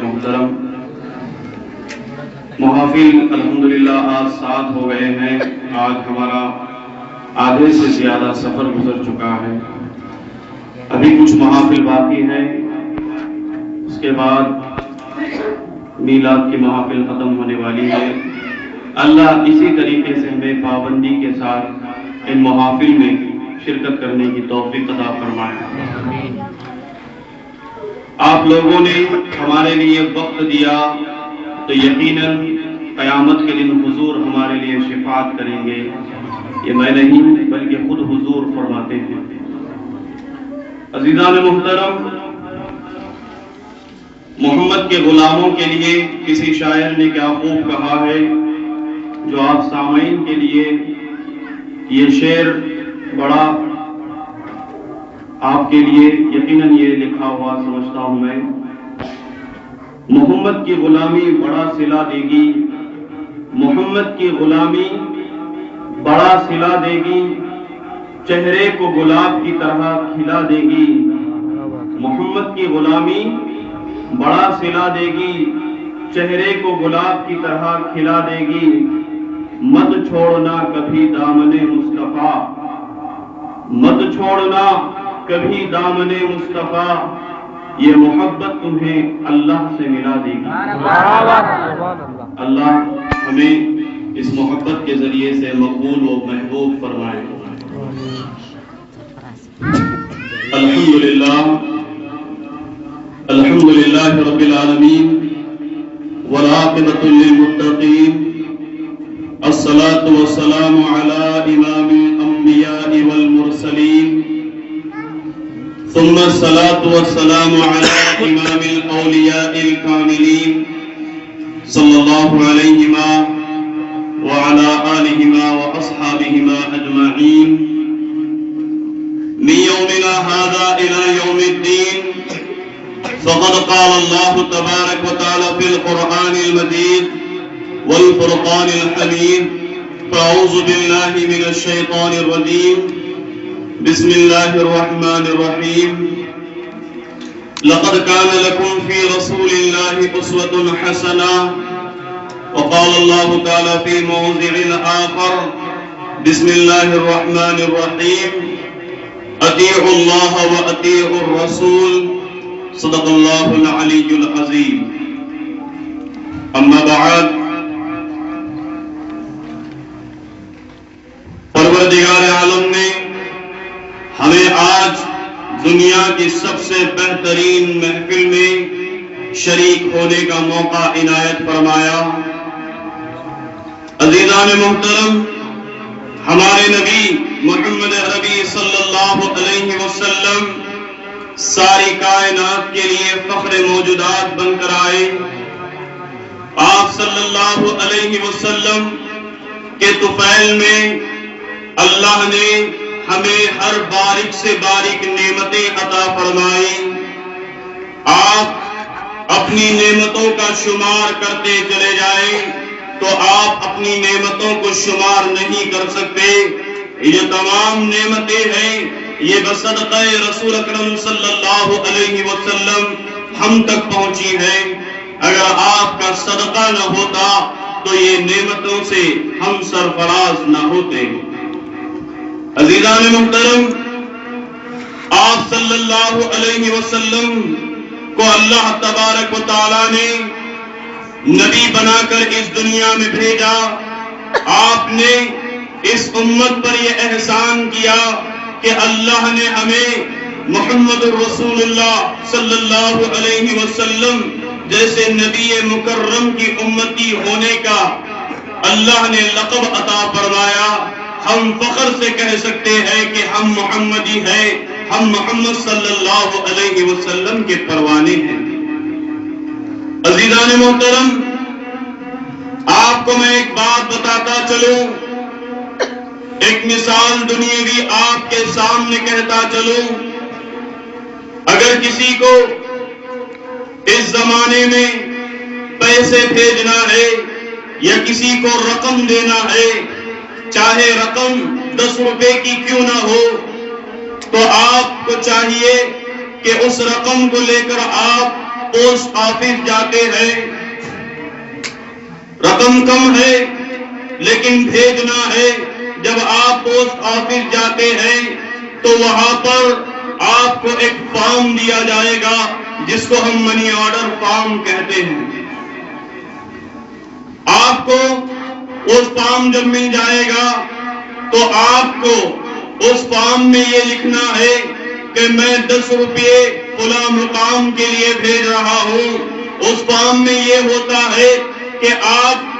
محترم محافل الحمدللہ آج 7 ہو گئے ہیں. آج ہمارا آدھے سے زیادہ سفر گزر چکا ہے. ابھی کچھ محافل باقی ہیں. اس کے بعد میلاد کی محافل ختم ہونے والی ہے. اللہ اسی طریقے سے ہمیں پابندی کے ساتھ ان محافل میں شرکت کرنے کی توفیق عطا فرمائے. آپ لوگوں نے ہمارے لیے وقت دیا تو یقیناً قیامت کے دن حضور ہمارے لیے شفاعت کریں گے. یہ میں نہیں بلکہ خود حضور فرماتے ہیں. عزیزان محترم، محمد کے غلاموں کے لیے کسی شاعر نے کیا خوب کہا ہے جو آپ سامعین کے لیے یہ شعر بڑا آپ کے لیے یقیناً یہ لکھا ہوا سمجھتا ہوں میں. محمد کی غلامی بڑا صلہ دے گی، محمد کی غلامی بڑا صلہ دے گی، چہرے کو گلاب کی طرح کھلا دے گی. محمد کی غلامی بڑا صلہ دے گی، چہرے کو گلاب کی طرح کھلا دے گی. مت چھوڑنا کبھی دامن مصطفیٰ، مت چھوڑنا کبھی دامن مصطفیٰ، یہ محبت تمہیں اللہ سے ملا دے گی. اللہ ہمیں اس محبت کے ذریعے سے مقبول و محبوب فرمائے. الحمدللہ رب العالمین والعاقبۃ للمتقین، الصلاة والسلام علی امام الانبیاء والمرسلین، ثم الصلاة والسلام علی امام الاولیاء الکاملین صلی اللہ علیہما وعلی آلہما واصحابہما اجمعین. من یومنا هذا الى یوم الدین، فقد قال اللہ تبارک وتعالی فی القرآن المجید والفرقان الحمید. فاعوذ باللہ من الشیطان الرجیم، بسم اللہ الرحمن الرحیم. لقد كان لكم في رسول الله أسوة حسنة. وقال الله تعالى في موضع آخر، بسم الله الرحمن الرحيم، أطيعوا الله وأطيعوا الرسول، صدق الله العلي العظيم. أما بعد، پروردگار عالم نے ہمیں آج دنیا کی سب سے بہترین محفل میں شریک ہونے کا موقع عنایت فرمایا. عزیزان محترم، ہمارے نبی محمد عربی صلی اللہ علیہ وسلم ساری کائنات کے لیے فخر موجودات بن کر آئے. آپ صلی اللہ علیہ وسلم کے طفیل میں اللہ نے ہمیں ہر باریک سے باریک نعمتیں عطا فرمائی. آپ اپنی نعمتوں کا شمار کرتے چلے جائیں تو آپ اپنی نعمتوں کو شمار نہیں کر سکتے. یہ تمام نعمتیں ہیں، یہ بصدقہ رسول اکرم صلی اللہ علیہ وسلم ہم تک پہنچی ہیں. اگر آپ کا صدقہ نہ ہوتا تو یہ نعمتوں سے ہم سرفراز نہ ہوتے. عزیزان محترم، آپ صلی اللہ علیہ وسلم کو اللہ تبارک و تعالیٰ نے نبی بنا کر اس دنیا میں بھیجا. آپ نے اس امت پر یہ احسان کیا کہ اللہ نے ہمیں محمد الرسول اللہ صلی اللہ علیہ وسلم جیسے نبی مکرم کی امتی ہونے کا اللہ نے لقب عطا فرمایا. ہم فخر سے کہہ سکتے ہیں کہ ہم محمدی ہیں، ہم محمد صلی اللہ علیہ وسلم کے پروانے ہیں. عزیزان محترم، آپ کو میں ایک بات بتاتا چلوں، ایک مثال دنیاوی آپ کے سامنے کہتا چلوں. اگر کسی کو اس زمانے میں پیسے بھیجنا ہے یا کسی کو رقم دینا ہے، چاہے رقم 10 روپے کی کیوں نہ ہو، تو آپ کو چاہیے کہ اس رقم کو لے کر آپ پوسٹ آفس جاتے ہیں، رقم کم ہے لیکن بھیجنا ہے. جب آپ پوسٹ آفس جاتے ہیں تو وہاں پر آپ کو ایک فارم دیا جائے گا جس کو ہم منی آرڈر فارم کہتے ہیں. آپ کو اس فارم جب مل جائے گا تو آپ کو اس فارم میں یہ لکھنا ہے کہ میں 10 روپے فلاں مقام کے لیے بھیج رہا ہوں. اس فارم میں یہ ہوتا ہے کہ آپ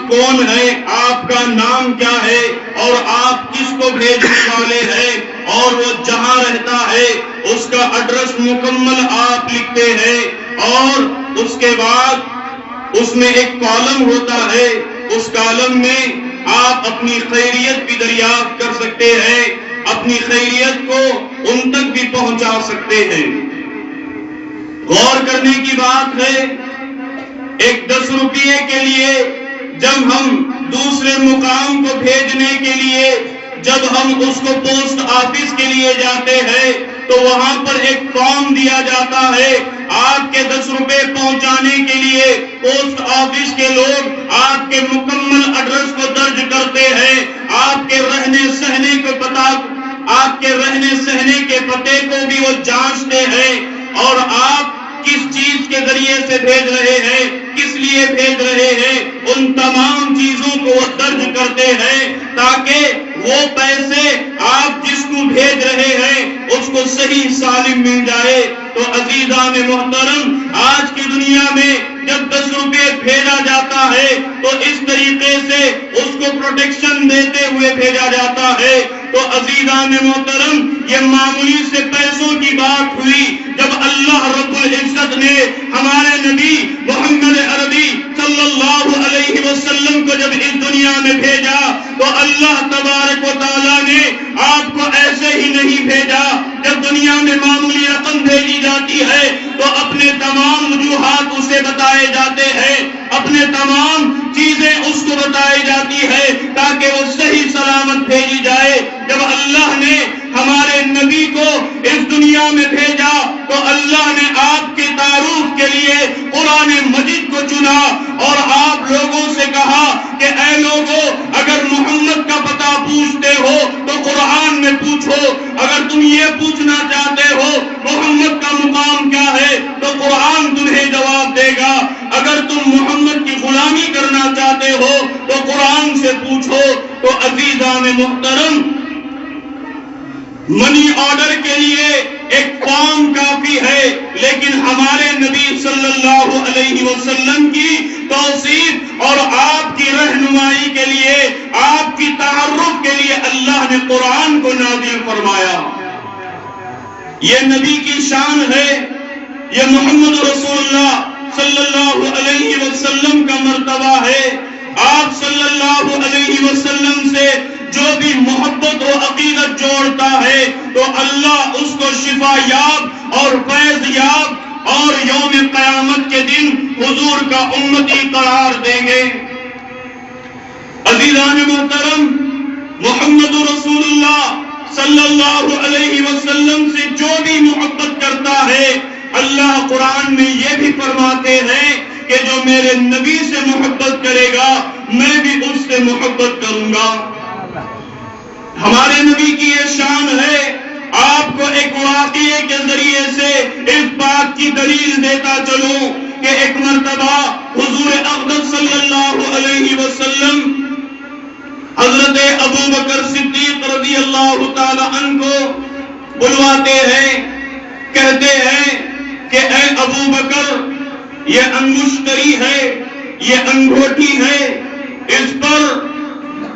کون ہے، آپ کا نام کیا ہے اور آپ کس کو بھیجنے والے ہیں اور وہ جہاں رہتا ہے اس کا ایڈریس مکمل آپ لکھتے ہیں. اور اس کے بعد اس میں ایک کالم ہوتا ہے، اس کالم میں آپ اپنی خیریت بھی دریافت کر سکتے ہیں، اپنی خیریت کو ان تک بھی پہنچا سکتے ہیں. غور کرنے کی بات ہے، ایک 10 روپے کے لیے جب ہم دوسرے مقام کو بھیجنے کے لیے جب ہم اس کو پوسٹ آفس کے لیے جاتے ہیں تو وہاں پر ایک فارم دیا جاتا ہے. آپ کے 10 روپے پہنچانے کے لیے پوسٹ آفس کے لوگ آپ کے مکمل ایڈریس کو درج کرتے ہیں، آپ کے رہنے سہنے کو پتہ، آپ کے رہنے سہنے کے پتے کو بھی وہ جانچتے ہیں اور آپ کس چیز کے ذریعے سے بھیج رہے ہیں، کس لیے بھیج رہے ہیں، ان تمام چیزوں کو وہ درج کرتے ہیں تاکہ وہ پیسے آپ جس کو بھیج رہے ہیں اس کو صحیح سالم مل جائے. تو عزیزان محترم، آج کی دنیا میں جب 10 روپے بھیجا جاتا ہے تو اس طریقے سے اس کو پروٹیکشن دیتے ہوئے بھیجا جاتا ہے. تو عزیزان محترم، یہ معمولی سے پیسوں کی بات ہوئی. جب اللہ رب العزت نے ہمارے نبی محمد عربی صلی اللہ علیہ وسلم کو جب اس دنیا میں بھیجا تو اللہ تبارک و تعالیٰ نے آپ کو ایسے ہی نہیں بھیجا. جب دنیا میں معمولی رقم بھیجی جاتی ہے تو اپنے تمام وجوہات اسے بتائے جاتے ہیں، اپنے تمام چیزیں اس کو بتائی جاتی ہے تاکہ وہ صحیح سلامت بھیجی جائے. جب اللہ نے ہمارے نبی کو اس دنیا میں بھیجا تو اللہ نے آپ کے تعارف کے لیے قرآن مجید کو چنا اور آپ لوگوں سے کہا کہ اے لوگوں، اگر محمد کا پتہ پوچھتے ہو تو قرآن میں پوچھو، اگر تم یہ پوچھنا چاہتے ہو محمد کا مقام کیا ہے تو قرآن تمہیں جواب دے گا، اگر تم محمد کی غلامی کرنا چاہتے ہو تو قرآن سے پوچھو. تو عزیزان محترم، منی آرڈر کے لیے ایک فارم کافی ہے، لیکن ہمارے نبی صلی اللہ علیہ وسلم کی توصیف اور آپ کی رہنمائی کے لیے، آپ کی تعارف کے لیے اللہ نے قرآن کو نازل فرمایا. یہ نبی کی شان ہے، یہ محمد رسول اللہ صلی اللہ علیہ وسلم کا مرتبہ ہے. آپ صلی اللہ علیہ وسلم سے جو بھی محبت و عقیدت جوڑتا ہے تو اللہ اس کو شفا یاب اور فیض یاب اور یوم قیامت کے دن حضور کا امتی قرار دیں گے. عزیزان محترم، محمد رسول اللہ صلی اللہ علیہ وسلم سے جو بھی محبت کرتا ہے اللہ قرآن میں یہ بھی فرماتے ہیں کہ جو میرے نبی سے محبت کرے گا میں بھی اس سے محبت کروں گا. ہمارے نبی کی یہ شان ہے. آپ کو ایک واقعے کے ذریعے سے اس بات کی دلیل دیتا چلوں کہ ایک مرتبہ حضور اقدس صلی اللہ علیہ وسلم حضرت ابو بکر صدیق رضی اللہ تعالی عنہ کو بلواتے ہیں، کہتے ہیں کہ اے ابو بکر، یہ انگشتری ہے، یہ انگوٹھی ہے، اس پر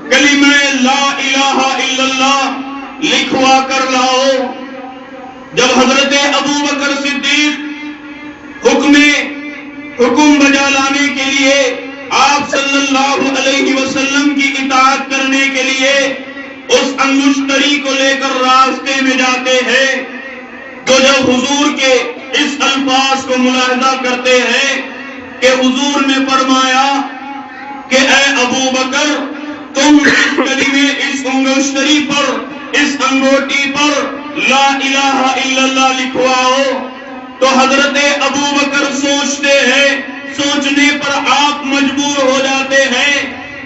کلمہ لا الہ الا اللہ لکھوا کر لاؤ. جب حضرت ابو بکر صدیق حکم بجا لانے کے لیے، آپ صلی اللہ علیہ وسلم کی اطاعت کرنے کے لیے اس انگشتری کو لے کر راستے میں جاتے ہیں تو جب حضور کے اس الفاظ کو ملاحظہ کرتے ہیں کہ حضور نے فرمایا کہ اے ابو بکر، تم اس کلمے، اس انگشتری پر، اس انگوٹی پر لا الہ الا اللہ لکھواؤ. تو حضرت ابو بکر سوچتے ہیں، سوچنے پر آپ مجبور ہو جاتے ہیں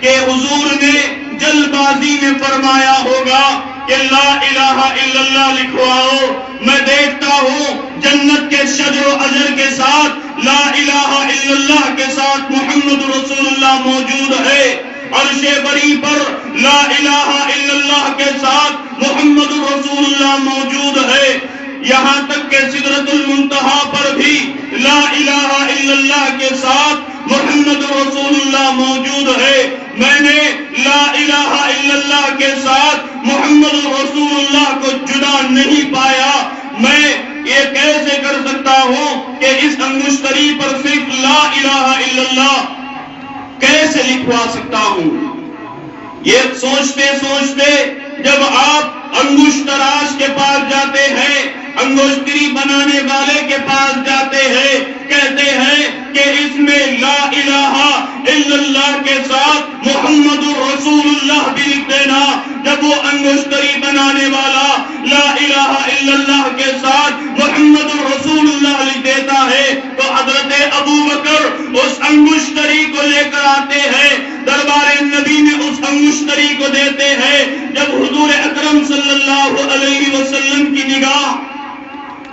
کہ حضور نے جلد بازی میں فرمایا ہوگا کہ لا الہ الا اللہ لکھواؤ۔ میں دیکھتا ہوں جنت کے شجر و اجر کے ساتھ لا الہ الا اللہ کے ساتھ محمد رسول اللہ موجود ہے، عرش بری پر لا الہ الا اللہ کے ساتھ محمد رسول اللہ موجود ہے، یہاں تک کہ سدرۃ المنتہا پر بھی لا الہ الا اللہ کے ساتھ محمد رسول اللہ موجود ہے۔ میں نے لا الہ الا اللہ کے ساتھ محمد رسول اللہ کو جدا نہیں پایا۔ میں یہ کیسے کر سکتا ہوں کہ اس انگشتری پر صرف لا الہ الا اللہ کیسے لکھوا سکتا ہوں؟ یہ سوچتے سوچتے جب آپ انگشت تراش کے پاس جاتے ہیں، انگشتری بنانے والے کے پاس جاتے ہیں، کہتے ہیں کہ اس میں لا الہ الا اللہ کے ساتھ محمد رسول اللہ بھی لکھ دینا۔ جب وہ انگشتری بنانے والا لا الہ الا اللہ کے ساتھ محمد رسول اللہ لکھ دیتا ہے تو حضرت ابو بکر اس انگشتری کو لے کر آتے ہیں، دربار نبی میں اس انگشتری کو دیتے ہیں۔ جب حضور اکرم صلی اللہ علیہ وسلم کی نگاہ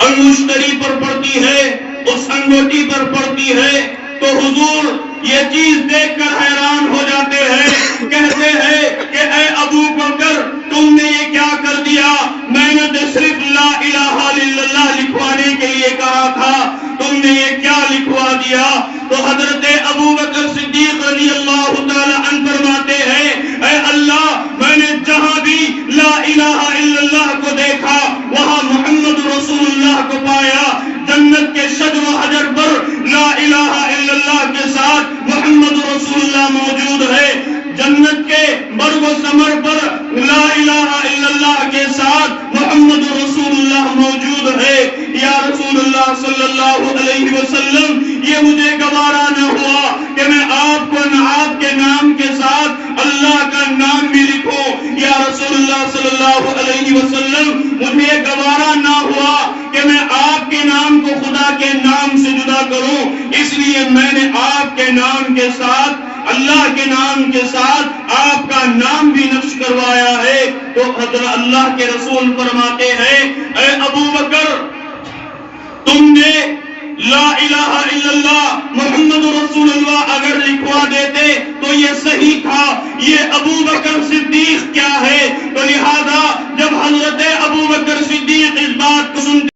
انگشتری پر پڑتی ہے، اس انگوٹی پر پڑتی ہے، تو حضور یہ چیز دیکھ کر حیران ہو جاتے ہیں، کہتے ہیں کہ اے ابو بکر تم نے یہ کیا کر دیا؟ میں نے تو صرف لا الہ الا اللہ لکھوانے کے لیے کہا تھا، تم نے یہ کیا لکھوا دیا؟ تو حضرت ابو بکر صدیق رضی اللہ تعالی عنہ فرماتے ہیں اے اللہ، میں نے جہاں بھی لا الہ الا اللہ کو دیکھا وہاں محمد رسول اللہ کو پایا۔ جنت کے شجر و حجر پر لا الہ الا اللہ کے ساتھ محمد رسول اللہ موجود ہے، جنت کے برگ و ثمر پر لا الہ الا اللہ کے ساتھ محمد رسول اللہ موجود ہے۔ یا رسول اللہ صلی اللہ علیہ وسلم، یہ مجھے گوارا نہ ہوا کہ میں آپ کو آپ کے نام کے ساتھ اللہ کا نام بھی لکھوں۔ یا رسول اللہ صلی اللہ علیہ وسلم، مجھے گوارا نہ ہوا کہ میں آپ کے نام کو خدا کے نام سے جدا کروں، اس لیے میں نے آپ کے نام کے ساتھ اللہ کے نام کے ساتھ آپ کا نام بھی نقش کروایا ہے۔ تو حضرت اللہ کے رسول فرماتے ہیں اے ابو بکر، تم نے لا الہ الا اللہ محمد رسول اللہ اگر لکھوا دیتے تو یہ صحیح تھا، یہ ابو بکر صدیق کیا ہے؟ تو لہذا جب حضرت ابو بکر صدیق اس بات کو سنتے